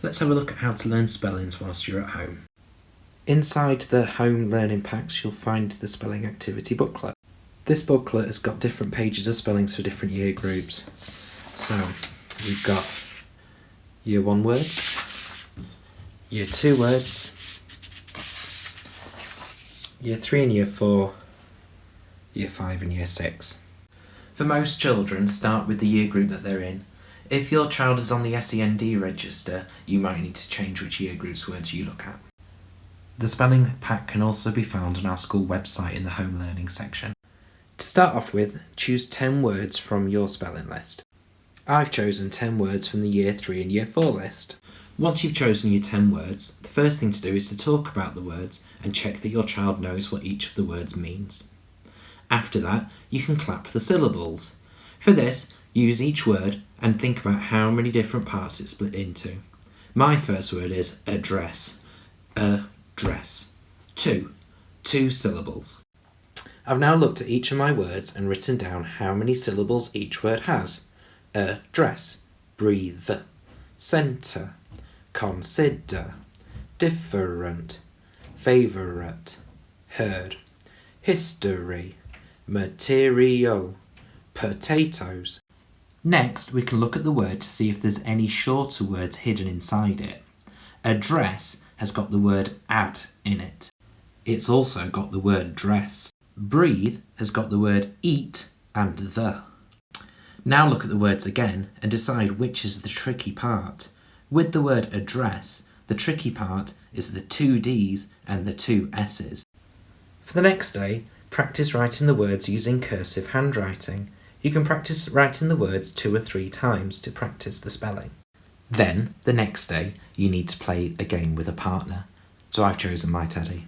Let's have a look at how to learn spellings whilst you're at home. Inside the home learning packs, you'll find the spelling activity booklet. This booklet has got different pages of spellings for different year groups. So, you've got Year 1 words, Year 2 words, Year 3 and Year 4, Year 5 and Year 6. For most children, start with the year group that they're in. If your child is on the SEND register, you might need to change which year group's words you look at. The spelling pack can also be found on our school website in the home learning section. To start off with, choose 10 words from your spelling list. I've chosen 10 words from the Year 3 and Year 4 list. Once you've chosen your 10 words, the first thing to do is to talk about the words and check that your child knows what each of the words means. After that, you can clap the syllables. For this, use each word and think about how many different parts it's split into. My first word is address. Dress. 2 syllables. I've now looked at each of my words and written down how many syllables each word has. Dress, breathe, centre, consider, different, favourite, heard, history, material, potatoes. Next, we can look at the word to see if there's any shorter words hidden inside it. Address has got the word add in it. It's also got the word dress. Breathe has got the word eat and the. Now look at the words again and decide which is the tricky part. With the word address, the tricky part is the 2 Ds and the 2 S's. For the next day, practice writing the words using cursive handwriting. You can practice writing the words 2 or 3 times to practice the spelling. Then, the next day, you need to play a game with a partner. So I've chosen my teddy.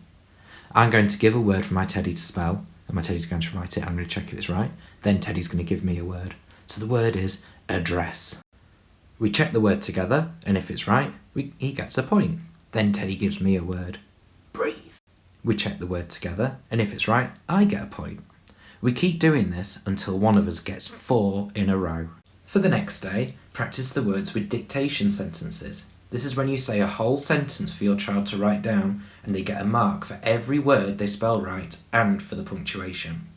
I'm going to give a word for my teddy to spell, and my teddy's going to write it. I'm going to check if it's right. Then Teddy's going to give me a word. So the word is address. We check the word together, and if it's right, he gets a point. Then Teddy gives me a word. Breathe. We check the word together, and if it's right, I get a point. We keep doing this until one of us gets 4 in a row. For the next day, practice the words with dictation sentences. This is when you say a whole sentence for your child to write down, and they get a mark for every word they spell right and for the punctuation.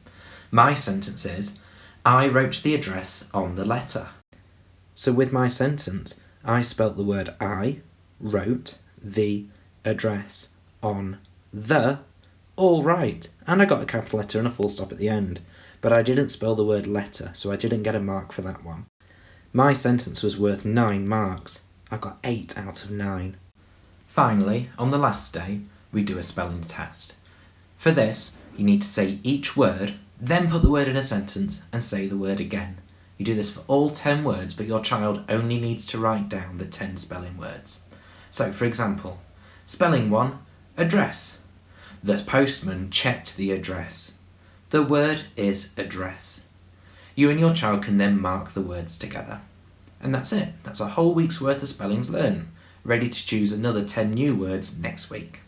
My sentence is, I wrote the address on the letter. So with my sentence, I spelt the word I, wrote the address on the, all right, and I got a capital letter and a full stop at the end, but I didn't spell the word letter, so I didn't get a mark for that one. My sentence was worth 9 marks. I got 8 out of 9. Finally, on the last day, we do a spelling test. For this, you need to say each word, then put the word in a sentence and say the word again. You do this for all 10 words, but your child only needs to write down the 10 spelling words. So, for example, spelling 1, address. The postman checked the address. The word is address. You and your child can then mark the words together. And that's it. That's a whole week's worth of spellings learned. Ready to choose another 10 new words next week.